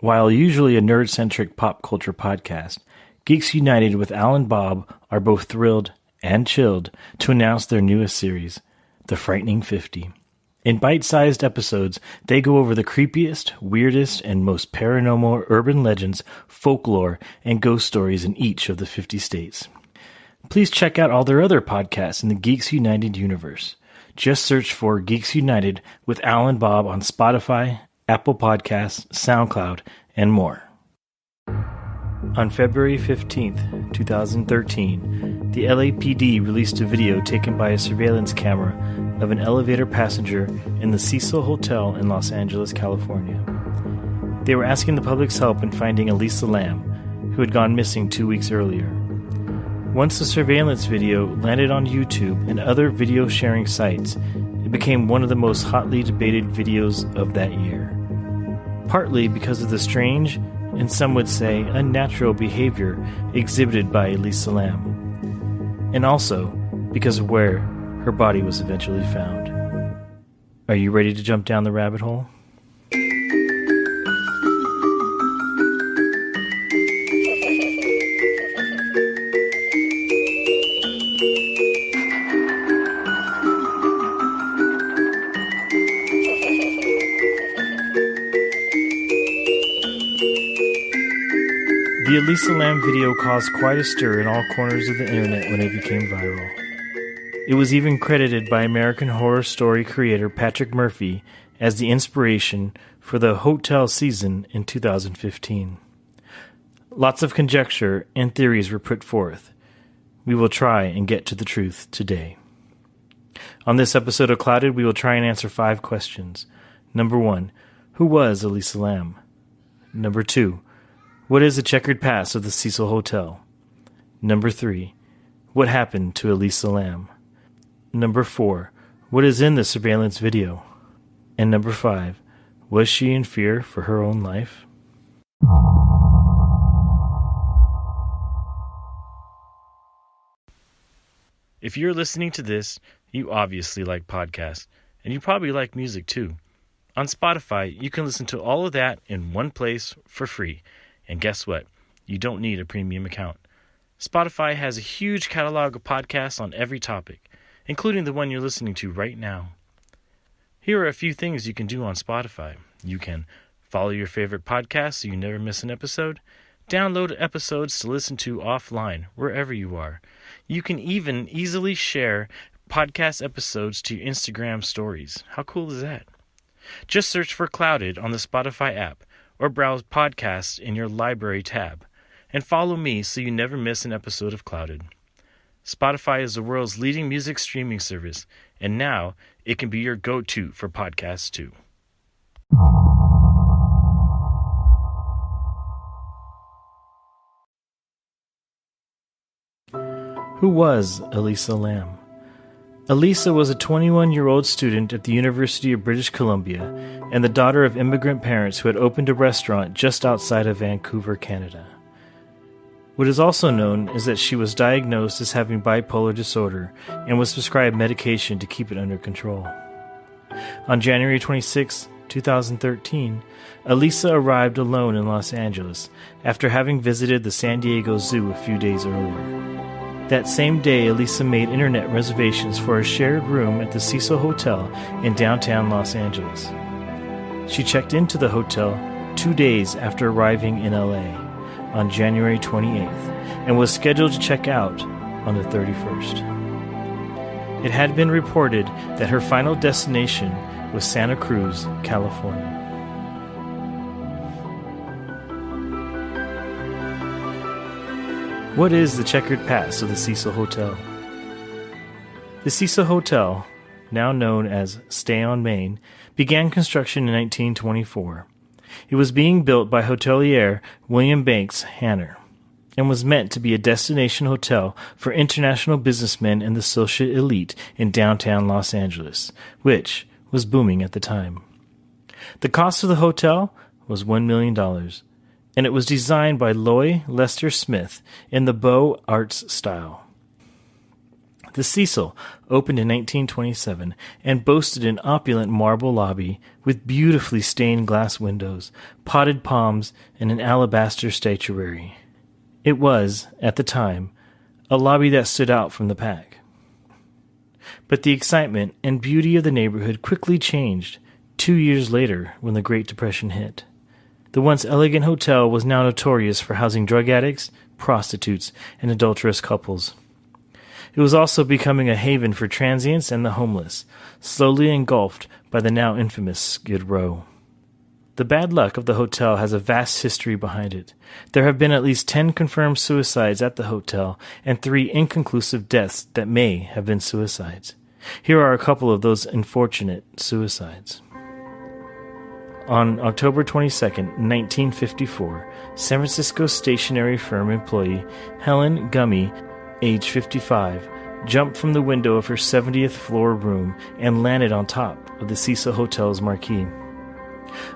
While usually a nerd-centric pop culture podcast, Geeks United with Al and Bob are both thrilled and chilled to announce their newest series, The Frightening 50. In bite-sized episodes, they go over the creepiest, weirdest, and most paranormal urban legends, folklore, and ghost stories in each of the 50 states. Please check out all their other podcasts in the Geeks United universe. Just search for Geeks United with Al and Bob on Spotify, Apple Podcasts, SoundCloud, and more. On February 15th, 2013, the LAPD released a video taken by a surveillance camera of an elevator passenger in the Cecil Hotel in Los Angeles, California. They were asking the public's help in finding Elisa Lam, who had gone missing 2 weeks earlier. Once the surveillance video landed on YouTube and other video-sharing sites, it became one of the most hotly debated videos of that year. Partly because of the strange, and some would say unnatural behavior exhibited by Elisa Lam, and also because of where her body was eventually found. Are you ready to jump down the rabbit hole? The Elisa Lam video caused quite a stir in all corners of the internet when it became viral. It was even credited by American Horror Story creator Patrick Murphy as the inspiration for the Hotel season in 2015. Lots of conjecture and theories were put forth. We will try and get to the truth today. On this episode of Clouded, we will try and answer 5 questions. Number 1, who was Elisa Lam? Number 2, what is the checkered past of the Cecil Hotel? Number 3, what happened to Elisa Lam? Number 4, what is in the surveillance video? And number 5, was she in fear for her own life? If you're listening to this, you obviously like podcasts, and you probably like music too. On Spotify, you can listen to all of that in one place for free. And guess what? You don't need a premium account. Spotify has a huge catalog of podcasts on every topic, including the one you're listening to right now. Here are a few things you can do on Spotify. You can follow your favorite podcast so you never miss an episode, download episodes to listen to offline, wherever you are. You can even easily share podcast episodes to your Instagram stories. How cool is that? Just search for Clouded on the Spotify app, or browse podcasts in your library tab, and follow me so you never miss an episode of Clouded. Spotify is the world's leading music streaming service, and now it can be your go-to for podcasts too. Who was Elisa Lam? Elisa was a 21-year-old student at the University of British Columbia and the daughter of immigrant parents who had opened a restaurant just outside of Vancouver, Canada. What is also known is that she was diagnosed as having bipolar disorder and was prescribed medication to keep it under control. On January 26, 2013, Elisa arrived alone in Los Angeles after having visited the San Diego Zoo a few days earlier. That same day, Elisa made internet reservations for a shared room at the Cecil Hotel in downtown Los Angeles. She checked into the hotel 2 days after arriving in LA on January 28th and was scheduled to check out on the 31st. It had been reported that her final destination was Santa Cruz, California. What is the checkered past of the Cecil Hotel? The Cecil Hotel, now known as Stay on Main, began construction in 1924. It was being built by hotelier William Banks Hanner and was meant to be a destination hotel for international businessmen and the social elite in downtown Los Angeles, which was booming at the time. The cost of the hotel was $1 million. And it was designed by Loy Lester Smith in the Beaux Arts style. The Cecil opened in 1927 and boasted an opulent marble lobby with beautifully stained glass windows, potted palms, and an alabaster statuary. It was, at the time, a lobby that stood out from the pack. But the excitement and beauty of the neighborhood quickly changed 2 years later when the Great Depression hit. The once elegant hotel was now notorious for housing drug addicts, prostitutes, and adulterous couples. It was also becoming a haven for transients and the homeless, slowly engulfed by the now infamous Skid Row. The bad luck of the hotel has a vast history behind it. There have been at least 10 confirmed suicides at the hotel and 3 inconclusive deaths that may have been suicides. Here are a couple of those unfortunate suicides. On October 22, 1954, San Francisco stationery firm employee Helen Gummy, age 55, jumped from the window of her 70th floor room and landed on top of the Cecil Hotel's marquee.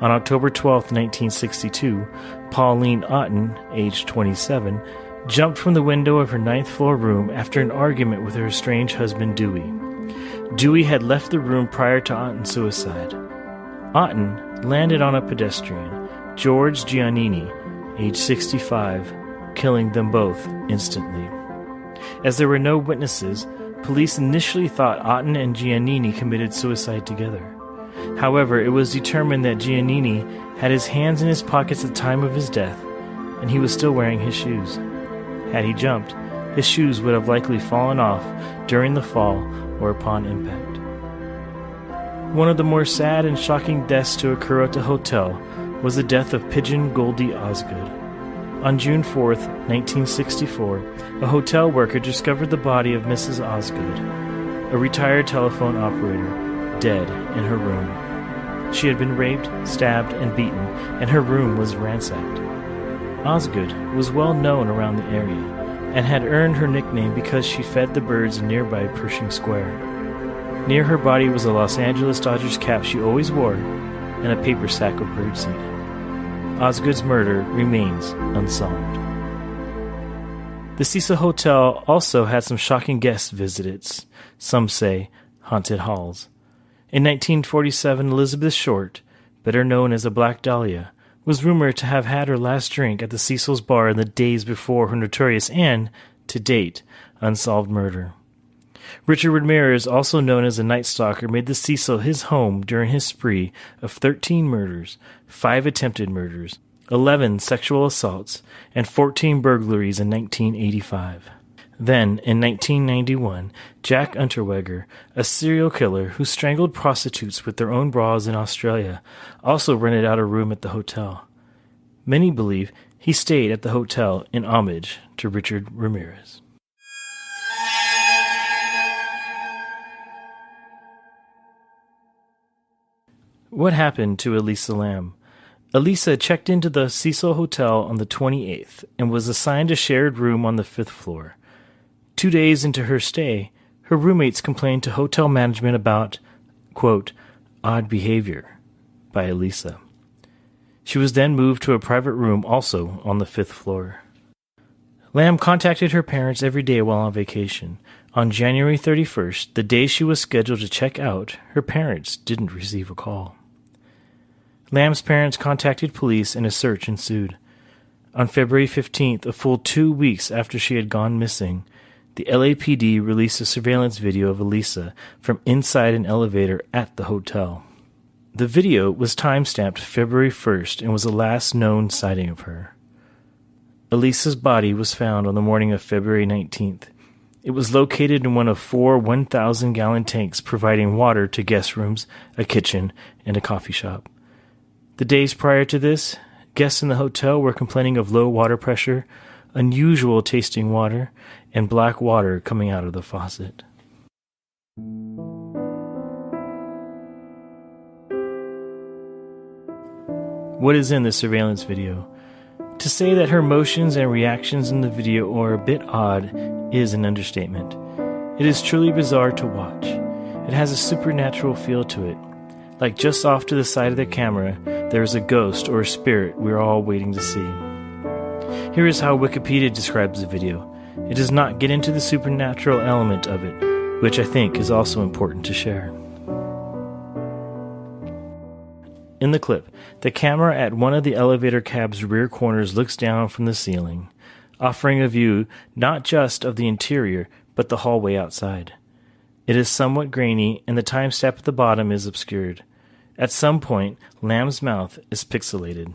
On October 12, 1962, Pauline Otten, age 27, jumped from the window of her 9th floor room after an argument with her estranged husband Dewey. Dewey had left the room prior to Otten's suicide. Otten landed on a pedestrian, George Giannini, age 65, killing them both instantly. As there were no witnesses, police initially thought Otten and Giannini committed suicide together. However, it was determined that Giannini had his hands in his pockets at the time of his death, and he was still wearing his shoes. Had he jumped, his shoes would have likely fallen off during the fall or upon impact. One of the more sad and shocking deaths to occur at the hotel was the death of Pigeon Goldie Osgood. On June 4, 1964, a hotel worker discovered the body of Mrs. Osgood, a retired telephone operator, dead in her room. She had been raped, stabbed, and beaten, and her room was ransacked. Osgood was well known around the area and had earned her nickname because she fed the birds in nearby Pershing Square. Near her body was a Los Angeles Dodgers cap she always wore and a paper sack of birdseed. Osgood's murder remains unsolved. The Cecil Hotel also had some shocking guest visits, some say haunted halls. In 1947, Elizabeth Short, better known as the Black Dahlia, was rumored to have had her last drink at the Cecil's bar in the days before her notorious and, to date, unsolved murder. Richard Ramirez, also known as the Night Stalker, made the Cecil his home during his spree of 13 murders, 5 attempted murders, 11 sexual assaults, and 14 burglaries in 1985. Then, in 1991, Jack Unterweger, a serial killer who strangled prostitutes with their own bras in Australia, also rented out a room at the hotel. Many believe he stayed at the hotel in homage to Richard Ramirez. What happened to Elisa Lam? Elisa checked into the Cecil Hotel on the 28th and was assigned a shared room on the 5th floor. 2 days into her stay, her roommates complained to hotel management about, quote, odd behavior by Elisa. She was then moved to a private room also on the 5th floor. Lam contacted her parents every day while on vacation. On January 31st, the day she was scheduled to check out, her parents didn't receive a call. Lam's parents contacted police and a search ensued. On February 15th, a full 2 weeks after she had gone missing, the LAPD released a surveillance video of Elisa from inside an elevator at the hotel. The video was time-stamped February 1st and was the last known sighting of her. Elisa's body was found on the morning of February 19th. It was located in one of 4 1,000-gallon tanks providing water to guest rooms, a kitchen, and a coffee shop. The days prior to this, guests in the hotel were complaining of low water pressure, unusual tasting water, and black water coming out of the faucet. What is in the surveillance video? To say that her motions and reactions in the video are a bit odd is an understatement. It is truly bizarre to watch. It has a supernatural feel to it. Like just off to the side of the camera, there is a ghost or a spirit we're all waiting to see. Here is how Wikipedia describes the video. it does not get into the supernatural element of it, which I think is also important to share. In the clip, the camera at one of the elevator cab's rear corners looks down from the ceiling, offering a view not just of the interior, but the hallway outside. It is somewhat grainy, and the timestamp at the bottom is obscured. At some point, Lam's mouth is pixelated.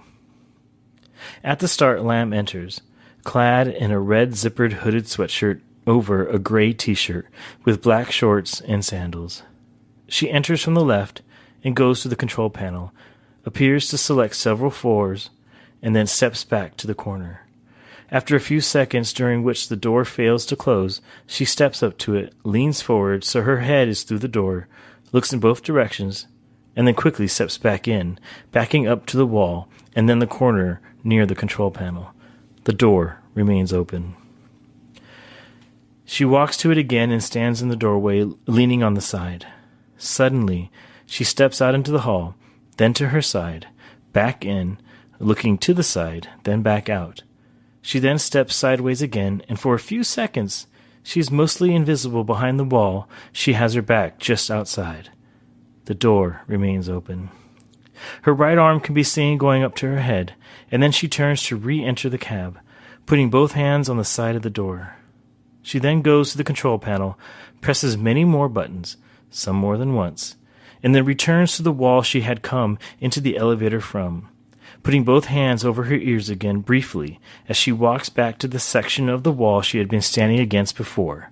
At the start, Lam enters, clad in a red zippered hooded sweatshirt over a gray t-shirt with black shorts and sandals. She enters from the left and goes to the control panel, appears to select several floors, and then steps back to the corner. After a few seconds during which the door fails to close, she steps up to it, leans forward so her head is through the door, looks in both directions, and then quickly steps back in, backing up to the wall and then the corner near the control panel. The door remains open. She walks to it again and stands in the doorway, leaning on the side. Suddenly, she steps out into the hall, then to her side, back in, looking to the side, then back out. She then steps sideways again, and for a few seconds, she is mostly invisible behind the wall. She has her back just outside. The door remains open. Her right arm can be seen going up to her head, and then she turns to re-enter the cab, putting both hands on the side of the door. She then goes to the control panel, presses many more buttons, some more than once, and then returns to the wall she had come into the elevator from, putting both hands over her ears again briefly as she walks back to the section of the wall she had been standing against before.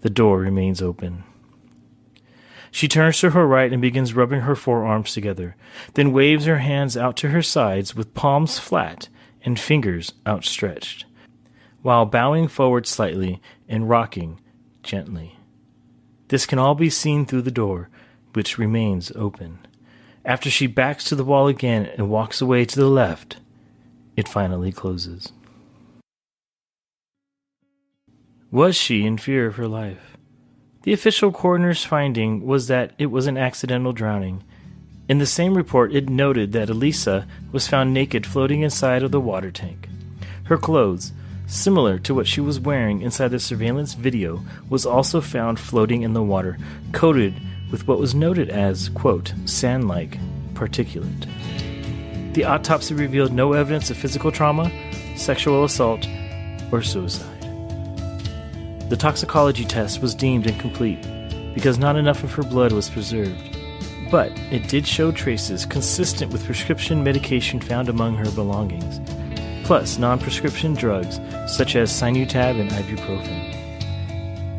The door remains open. She turns to her right and begins rubbing her forearms together, then waves her hands out to her sides with palms flat and fingers outstretched, while bowing forward slightly and rocking gently. This can all be seen through the door, which remains open. After she backs to the wall again and walks away to the left, it finally closes. Was she in fear of her life? The official coroner's finding was that it was an accidental drowning. In the same report, it noted that Elisa was found naked floating inside of the water tank. Her clothes, similar to what she was wearing inside the surveillance video, was also found floating in the water, coated with what was noted as, quote, sand-like particulate. The autopsy revealed no evidence of physical trauma, sexual assault, or suicide. The toxicology test was deemed incomplete because not enough of her blood was preserved, but it did show traces consistent with prescription medication found among her belongings, plus non-prescription drugs such as Sinutab and ibuprofen.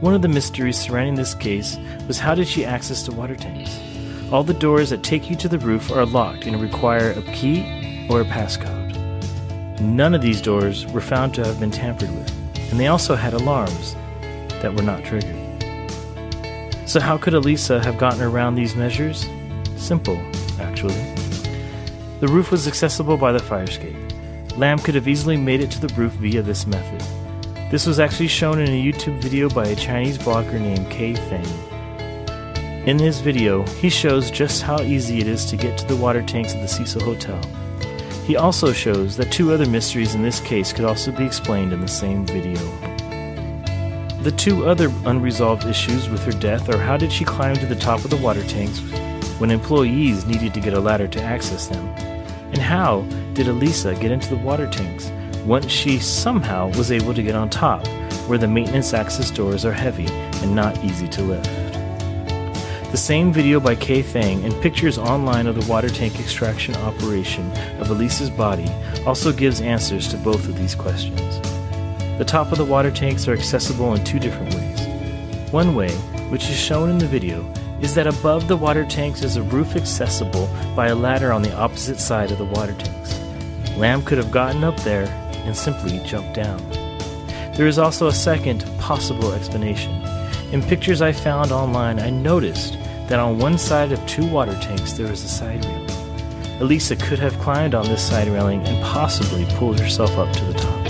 One of the mysteries surrounding this case was how did she access the water tanks? All the doors that take you to the roof are locked and require a key or a passcode. None of these doors were found to have been tampered with, and they also had alarms that were not triggered. So how could Elisa have gotten around these measures? Simple, actually. The roof was accessible by the fire escape. Lam could have easily made it to the roof via this method. This was actually shown in a YouTube video by a Chinese blogger named K Feng. In his video, he shows just how easy it is to get to the water tanks at the Cecil Hotel. He also shows that two other mysteries in this case could also be explained in the same video. The two other unresolved issues with her death are how did she climb to the top of the water tanks when employees needed to get a ladder to access them, and how did Elisa get into the water tanks once she somehow was able to get on top, where the maintenance access doors are heavy and not easy to lift. The same video by K Feng and pictures online of the water tank extraction operation of Elisa's body also gives answers to both of these questions. The top of the water tanks are accessible in two different ways. One way, which is shown in the video, is that above the water tanks is a roof accessible by a ladder on the opposite side of the water tanks. Lam could have gotten up there and simply jumped down. There is also a second possible explanation. In pictures I found online, I noticed that on one side of two water tanks there is a side railing. Elisa could have climbed on this side railing and possibly pulled herself up to the top.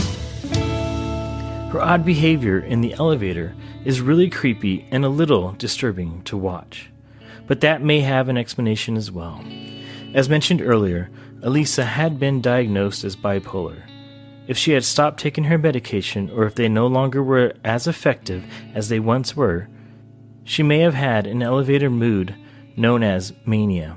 Her odd behavior in the elevator is really creepy and a little disturbing to watch, but that may have an explanation as well. As mentioned earlier, Elisa had been diagnosed as bipolar. If she had stopped taking her medication, or if they no longer were as effective as they once were, she may have had an elevator mood known as mania.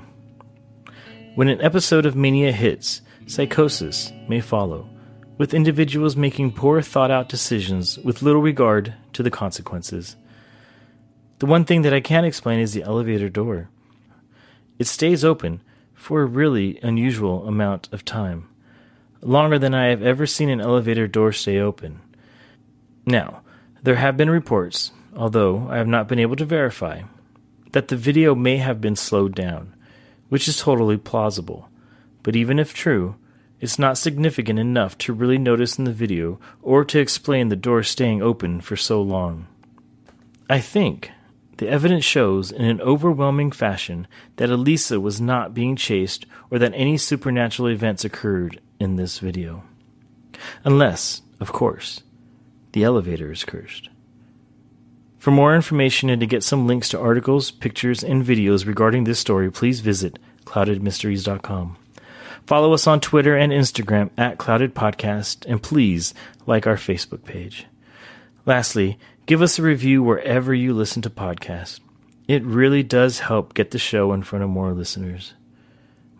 When an episode of mania hits, psychosis may follow, with individuals making poor thought-out decisions with little regard to the consequences. The one thing that I can't explain is the elevator door. It stays open for a really unusual amount of time, longer than I have ever seen an elevator door stay open. Now, there have been reports, although I have not been able to verify, that the video may have been slowed down, which is totally plausible. But even if true, it's not significant enough to really notice in the video or to explain the door staying open for so long. I think the evidence shows in an overwhelming fashion that Elisa was not being chased or that any supernatural events occurred in this video. Unless, of course, the elevator is cursed. For more information and to get some links to articles, pictures, and videos regarding this story, please visit cloudedmysteries.com. Follow us on Twitter and Instagram at Clouded Podcast, and please like our Facebook page. Lastly, give us a review wherever you listen to podcasts. It really does help get the show in front of more listeners.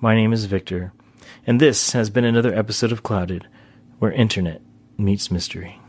My name is Victor, and this has been another episode of Clouded, where internet meets mystery.